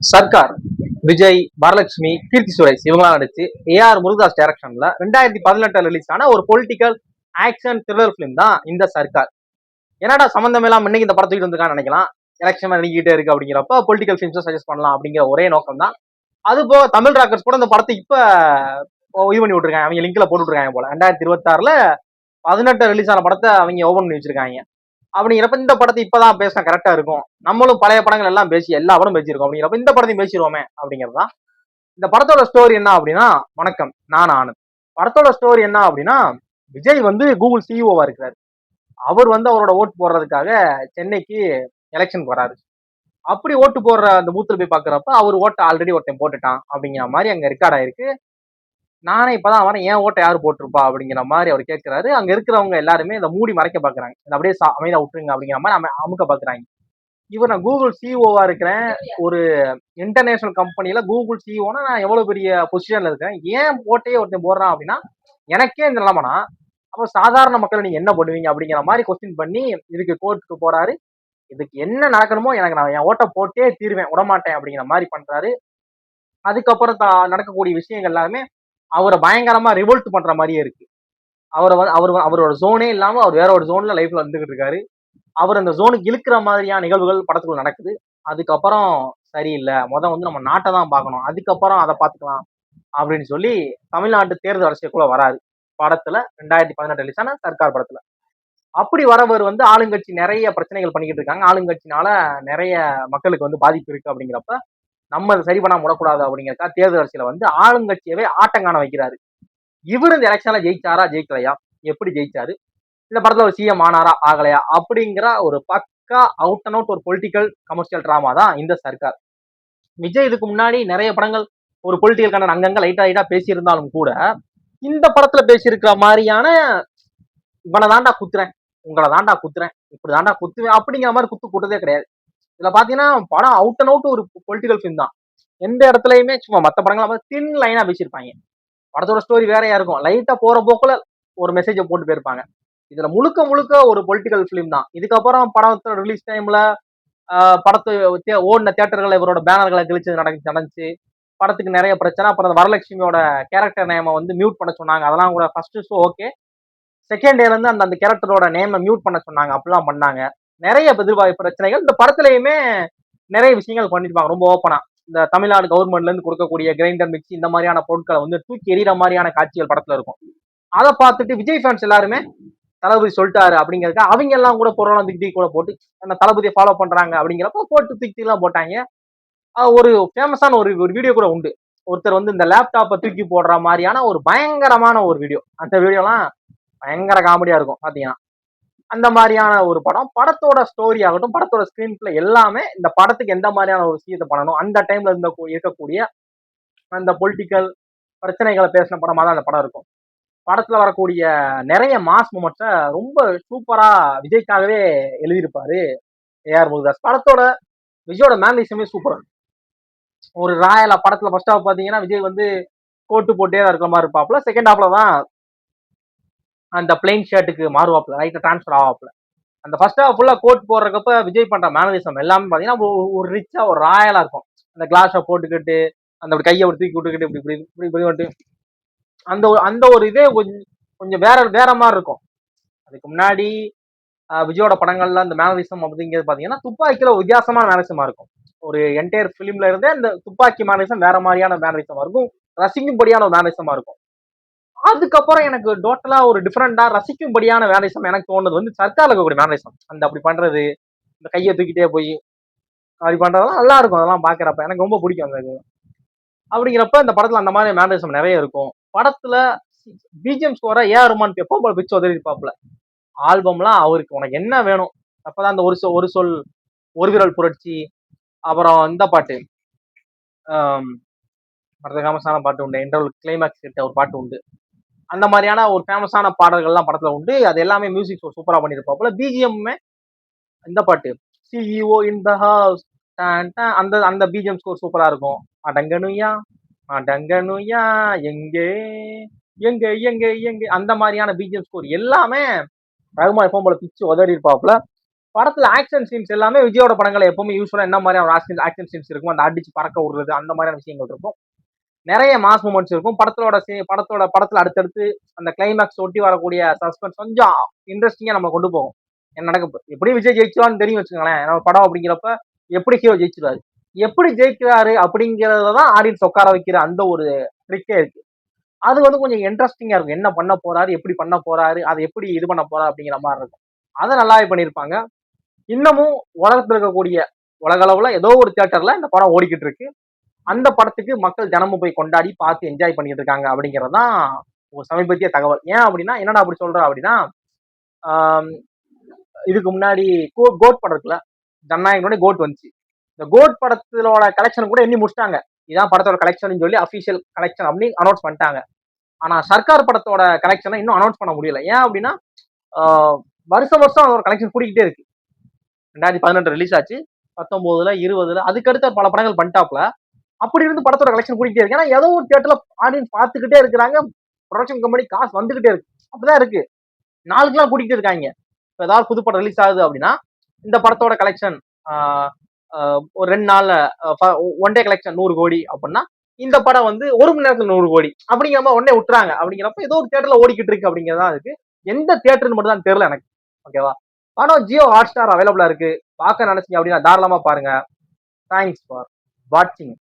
சர்க்கார் விஜய், வரலட்சுமி, கீர்த்தி சுரேஷ் இவங்களாம் நடிச்சு ஏஆர் முருகதாஸ் டைரக்ஷன்ல 2018 ரிலீஸ் ஆன ஒரு பொலிட்டிக்கல் ஆக்ஷன் த்ரில்லர் பிலிம் தான் இந்த சர்க்கார். என்னடா சம்பந்தம் எல்லாம் இன்னைக்கு இந்த படத்துக்கு வந்திருக்கான்னு நினைக்கலாம். எலெக்ஷன் நெருங்கிட்டே இருக்கு அப்படிங்கிறப்ப பொலிட்டிக்கல் ஃபிலிம்ஸை சஜஸ்ட் பண்ணலாம் அப்படிங்கிற ஒரே நோக்கம் தான். அது போக தமிழ் ராக்கர்ஸ் கூட இந்த படத்தை இப்ப இது பண்ணி விட்டுருக்காங்க, அவங்க லிங்க்ல போட்டு விட்டுருக்காங்க போல. 2026ல 18 ரிலீஸ் ஆன படத்தை அவங்க ஓபன் பண்ணி வச்சிருக்காங்க. அப்படிங்கிறப்ப இந்த படத்தை இப்பதான் பேசினா கரெக்டா இருக்கும். நம்மளும் பழைய படங்கள் எல்லாம் பேசி எல்லா படம் பேசியிருக்கோம். அப்படிங்கிறப்ப இந்த படத்தையும் பேசிடுவோமே அப்படிங்கிறதுதான். இந்த படத்தோட ஸ்டோரி என்ன அப்படின்னா, வணக்கம், நான் ஆனந்த். படத்தோட ஸ்டோரி என்ன அப்படின்னா, விஜய் வந்து கூகுள் சிஇஓவா இருக்கிறாரு. அவர் வந்து அவரோட ஓட்டு போடுறதுக்காக சென்னைக்கு எலெக்ஷனுக்கு வராரு. அப்படி ஓட்டு போடுற அந்த பூத்துல போய் பாக்குறப்ப அவர் ஓட்டை ஆல்ரெடி ஒருத்தன் போட்டுட்டான் அப்படிங்கிற மாதிரி அங்க ரெக்கார்ட் ஆயிருக்கு. நானே இப்பதான் வரேன், ஏன் ஓட்டை யாரு போட்டிருப்பா அப்படிங்கிற மாதிரி அவர் கேட்கிறாரு. அங்க இருக்கிறவங்க எல்லாருமே இதை மூடி மறைக்க பாக்குறாங்க, இதை அப்படியே அமைதியா விட்டுருங்க அப்படிங்கிற மாதிரி அமுக்க பாக்குறாங்க. இவர் நான் கூகுள் சிஇஓவா இருக்கிறேன், ஒரு இன்டர்நேஷனல் கம்பெனில கூகுள் சிஇஓனா நான் எவ்வளவு பெரிய பொசிஷன்ல இருக்கேன், ஏன் ஓட்டையே ஒருத்தன் போடுறான் அப்படின்னா எனக்கே இந்த நிலைமைனா அப்ப சாதாரண மக்கள் நீங்க என்ன பண்ணுவீங்க அப்படிங்கிற மாதிரி கொஸ்டின் பண்ணி இதுக்கு கோர்ட்டுக்கு போறாரு. இதுக்கு என்ன நடக்கணுமோ எனக்கு நான் என் ஓட்டை போட்டே தீருவேன், விடமாட்டேன் அப்படிங்கிற மாதிரி பண்றாரு. அதுக்கப்புறம் நடக்கக்கூடிய விஷயங்கள் எல்லாமே அவரை பயங்கரமா ரிவோல்ட் பண்ற மாதிரியே இருக்கு. அவரோட ஜோனே இல்லாம அவர் வேற ஒரு ஜோன்ல லைஃப்ல வந்துகிட்டு இருக்காரு. அவர் அந்த ஜோனுக்கு இழுக்கிற மாதிரியான நிகழ்வுகள் படத்துக்குள்ள நடக்குது. அதுக்கப்புறம் சரியில்லை, வந்து நம்ம நாட்டை தான் பார்க்கணும், அதுக்கப்புறம் அதை பார்த்துக்கலாம் அப்படின்னு சொல்லி தமிழ்நாட்டு தேர்தல் அரசியலுக்குள்ள வராரு படத்துல. 2018 ரிலீஸ் ஆன சர்க்கார் படத்துல. அப்படி வரவர் வந்து ஆளுங்கட்சி நிறைய பிரச்சனைகள் பண்ணிக்கிட்டு இருக்காங்க, ஆளுங்கட்சினால நிறைய மக்களுக்கு வந்து பாதிப்பு இருக்கு. அப்படிங்கிறப்ப நம்ம அதை சரி பண்ணாம விடக்கூடாது அப்படிங்கிறக்கா தேர்தல் அரசியல வந்து ஆளுங்கட்சியவே ஆட்டங்காண வைக்கிறாரு. இவர் இந்த எலெக்ஷன்ல ஜெயிச்சாரா ஜெயிக்கலையா, எப்படி ஜெயிச்சாரு, இந்த படத்துல ஒரு சிஎம் ஆனாரா ஆகலையா அப்படிங்கிற ஒரு பக்கா அவுட் அண்ட் அவுட் ஒரு பொலிட்டிக்கல் கமர்ஷியல் டிராமா தான் இந்த சர்க்கார். விஜய் இதுக்கு முன்னாடி நிறைய படங்கள் ஒரு பொலிட்டிக்கல் கண்டன அங்கங்க லைட்டா பேசியிருந்தாலும் கூட இந்த படத்துல பேசியிருக்கிற மாதிரியான இவனை தாண்டா குத்துறேன், உங்களை தாண்டா குத்துறேன், இப்படி தாண்டா குத்துவேன் அப்படிங்கிற மாதிரி குத்து கூட்டதே கிடையாது. இதுல பாத்தீங்கன்னா படம் அவுட் அண்ட் அவுட் ஒரு பொலிட்டிக்கல் ஃபிலிம் தான். எந்த இடத்துலயுமே சும்மா மற்ற படங்களை தின் லைனா பேசியிருப்பாங்க, படத்தோட ஸ்டோரி வேறையா இருக்கும், லைட்டா போற போக்குல ஒரு மெசேஜை போட்டு போயிருப்பாங்க. இதுல முழுக்க முழுக்க ஒரு பொலிட்டிக்கல் பிலிம் தான். இதுக்கப்புறம் படத்தோட ரிலீஸ் டைம்ல படத்தை ஓடின தியேட்டர்களை இவரோட பேனர்களை கிழிச்சு நடந்துச்சு. படத்துக்கு நிறைய பிரச்சனை. அப்புறம் வரலட்சுமியோட கேரக்டர் நேமை வந்து மியூட் பண்ண சொன்னாங்க, அதெல்லாம் கூட ஃபர்ஸ்ட் ஷோ ஓகே, செகண்ட் டேல இருந்து அந்த கேரக்டரோட நேமை மியூட் பண்ண சொன்னாங்க, அப்படிலாம் பண்ணாங்க. நிறைய எதிர்பார்ப்பு பிரச்சனைகள் இந்த படத்துலயுமே நிறைய விஷயங்கள் பண்ணிருப்பாங்க ரொம்ப ஓப்பனா. இந்த தமிழ்நாடு கவர்மெண்ட்ல இருந்து கொடுக்கக்கூடிய கிரைண்டர் மிக்சி இந்த மாதிரியான பொருட்களை வந்து தூக்கி எறிகிற மாதிரியான காட்சிகள் படத்துல இருக்கும். அதை பார்த்துட்டு விஜய் ஃபேன்ஸ் எல்லாருமே தளபதி சொல்லிட்டாரு அப்படிங்கிறதுக்கு அவங்க எல்லாம் கூட பொருளாதார தூக்கி கூட போட்டு அந்த தளபதியை ஃபாலோ பண்றாங்க அப்படிங்கிறப்ப போட்டு தூக்கி எல்லாம் போட்டாங்க. ஒரு ஃபேமஸான ஒரு வீடியோ கூட உண்டு, ஒருத்தர் வந்து இந்த லேப்டாப்பை தூக்கி போடுற மாதிரியான ஒரு பயங்கரமான ஒரு வீடியோ. அந்த வீடியோலாம் பயங்கர காமெடியா இருக்கும் பாத்தீங்கன்னா. அந்த மாதிரியான ஒரு படம். படத்தோட ஸ்டோரி ஆகட்டும், படத்தோட ஸ்கிரீன் பிளே எல்லாமே இந்த படத்துக்கு எந்த மாதிரியான ஒரு விஷயத்தை பண்ணணும், அந்த டைம்ல இருக்கக்கூடிய அந்த பொலிட்டிக்கல் பிரச்சனைகளை பேசின படமா தான் அந்த படம் இருக்கும். படத்துல வரக்கூடிய நிறைய மாஸ் மூமெண்ட்ஸை ரொம்ப சூப்பரா விஜய்க்காகவே எழுதியிருப்பாரு ஏஆர் முருகதாஸ். படத்தோட விஜயோட மேனரிசமே சூப்பரா. ஒரு ராயலா படத்துல ஃபர்ஸ்ட் ஹாஃப் பாத்தீங்கன்னா விஜய் வந்து கோட்டு போட்டே தான் இருக்கிற மாதிரி இருப்பாப்புல. செகண்ட் ஹாஃப்ல தான் அந்த பிளைன் ஷர்ட்டுக்கு மாறுவாப்புல, ரைட்டா டிரான்ஸ்பர் ஆவாப்புல. அந்த ஃபர்ஸ்ட் ஹாஃப் ஃபுல்லா கோட் போடுறப்ப விஜய் பண்ற மேனரிசம் எல்லாமே பாத்தீங்கன்னா ஒரு ரிச்சா ஒரு ராயலா இருக்கும். அந்த கிளாஸை போட்டுக்கிட்டு அந்த கையை ஒரு தூக்கி விட்டுக்கிட்டு இப்படி இப்படி இப்படி வந்துட்டு அந்த ஒரு இதே கொஞ்சம் வேற மாதிரி இருக்கும். அதுக்கு முன்னாடி விஜயோட படங்கள்ல அந்த மேனரிசம் அப்படிங்கிறது பாத்தீங்கன்னா துப்பாக்கியில வித்தியாசமான மேனரிசமா இருக்கும். ஒரு என்டையர் பிலிம்ல இருந்தே அந்த துப்பாக்கி மேனரிசம் வேற மாதிரியான மேனரிசமா இருக்கும், ரசிக்கும்படியான ஒரு மேனரிசமா இருக்கும். அதுக்கப்புறம் எனக்கு டோட்டலா ஒரு டிஃபரெண்டா ரசிக்கும்படியான மேனரிசம் எனக்கு தோணுது வந்து சர்க்கார்ல இருக்கக்கூடிய மேனரிசம். அந்த அப்படி பண்றது, இந்த கையை தூக்கிட்டே போய் அப்படி பண்றதெல்லாம் நல்லா இருக்கும். அதெல்லாம் பாக்குறப்ப எனக்கு ரொம்ப பிடிக்கும் அந்த இது. அப்படிங்கிறப்ப இந்த படத்துல அந்த மாதிரி மேனரிசம் நிறைய இருக்கும். படத்துல பிஜிஎம் ஸ்கோரை ஏஆர் ரஹ்மான் எப்போ போல பிச்சு உதவிப்பாப்புல. ஆல்பம்லாம் அவருக்கு உனக்கு என்ன வேணும், அப்பதான் அந்த ஒரு சொல் ஒரு விரல் புரட்சி, அப்புறம் இந்த பாட்டு மற்ற ஃபேமஸான பாட்டு உண்டு, இன்டர்வல் கிளைமேக்ஸ் கிட்ட ஒரு பாட்டு உண்டு, அந்த மாதிரியான ஒரு ஃபேமஸான பாடல்கள்லாம் படத்துல உண்டு. அது எல்லாமே மியூசிக் சூப்பரா பண்ணிருப்பாப்புல. பிஜிஎம்மே இந்த பாட்டு சிஇஓ இன் த ஹவுஸ் அந்த அந்த பிஜிஎம் ஸ்கோர் சூப்பரா இருக்கும். அடங்கனுயா அடங்கனுயா எங்கே எங்க எங்க எங்க அந்த மாதிரியான பிஜிஎம் ஸ்கோர் எல்லாமே ரகுமான் எப்பவும் போல பிச்சு உதறி இருப்பாப்புல. படத்துல ஆக்ஷன் சீன்ஸ் எல்லாமே விஜயோட படங்களை எப்பவுமே யூஸ்வலா என்ன மாதிரி ஆக்ஷன் சீன்ஸ் இருக்கும், அந்த அடிச்சு பறக்க விடுறது அந்த மாதிரியான விஷயங்கள் இருக்கும். நிறைய மாஸ் மூமெண்ட்ஸ் இருக்கும். படத்துல அடுத்தடுத்து அந்த கிளைமேக்ஸ் ஒட்டி வரக்கூடிய சஸ்பென்ஸ் கொஞ்சம் இன்ட்ரெஸ்டிங்கா நம்ம கொண்டு போகும். என்ன நடக்க எப்படி விஜய் ஜெயிச்சுவான்னு தெரியும் வச்சுக்கோங்களேன். நம்ம படம் அப்படிங்கிறப்ப எப்படி ஹீரோ ஜெயிச்சிருவாரு, எப்படி ஜெயிக்கிறாரு அப்படிங்கறதான் ஆடியன்ஸ் உட்கார வைக்கிற அந்த ஒரு ட்ரிக்கே இருக்கு. அது வந்து கொஞ்சம் இன்ட்ரெஸ்டிங்கா இருக்கும். என்ன பண்ண போறாரு, எப்படி பண்ண போறாரு, அதை எப்படி இது பண்ண போறாரு அப்படிங்கிற மாதிரி இருக்கும். அதை நல்லாவே பண்ணியிருப்பாங்க. இன்னமும் உலகத்துல இருக்கக்கூடிய உலக அளவுல ஏதோ ஒரு தியேட்டர்ல இந்த படம் ஓடிக்கிட்டு இருக்கு. அந்த படத்துக்கு மக்கள் தினமும் போய் கொண்டாடி பார்த்து என்ஜாய் பண்ணிட்டு இருக்காங்க அப்படிங்கறதுதான் ஒரு சமீபத்திய தகவல். ஏன் அப்படின்னா என்னடா அப்படி சொல்ற அப்படின்னா, ஆஹ் இதுக்கு முன்னாடி கோட் படம் இருக்குல்ல, ஜனநாயகனோட கோட் வந்துச்சு. இந்த கோட் படத்தோட கலெக்ஷன் கூட எண்ணி முடிச்சிட்டாங்க. இதான் படத்தோட கலெக்ஷன் சொல்லி அபிஷியல் கலெக்ஷன் அப்படின்னு அனௌன்ஸ் பண்ணிட்டாங்க. ஆனா சர்க்கார் படத்தோட கலெக்ஷனை இன்னும் அனௌன்ஸ் பண்ண முடியல. ஏன் அப்படின்னா வருஷம் வருஷம் அதோட கலெக்ஷன் கூடிக்கிட்டே இருக்கு. 2018 ரிலீஸ் ஆச்சு, 19ல 20ல அதுக்கடுத்த பல படங்கள் பண்ணிட்டாப்ல. அப்படி இருந்து படத்தோட கலெக்ஷன் கூடிக்கிட்டே இருக்கு. ஏன்னா ஏதோ ஒரு தியேட்டர்ல ஆடியன்ஸ் பார்த்துக்கிட்டே இருக்கிறாங்க, ப்ரொடக்ஷன் கம்பெனி காசு வந்துகிட்டே இருக்கு. அப்படிதான் இருக்கு, நாளுக்கெல்லாம் கூட்டிகிட்டு இருக்காங்க. ஏதாவது புது படம் ரிலீஸ் ஆகுது அப்படின்னா இந்த படத்தோட கலெக்ஷன் ஒரு 2 நாள்ல ஒன் டே கலெக்ஷன் 100 கோடி அப்படின்னா இந்த படம் வந்து 1 மணி நேரத்துல 100 கோடி அப்படிங்கிற மாதிரி உடனே விட்டுறாங்க. அப்படிங்கிறப்ப ஏதோ ஒரு தியேட்டர்ல ஓடிக்கிட்டு இருக்கு அப்படிங்கிறதா இருக்கு. எந்த தியேட்டர்னு மட்டும் தான் தெரியல எனக்கு. ஓகேவா? படம் ஜியோ ஹாட் ஸ்டார் அவைலபிளா இருக்கு. பார்க்க நினைச்சீங்க அப்படின்னா தாராளமா பாருங்க. தேங்க்ஸ் ஃபார் வாட்சிங்.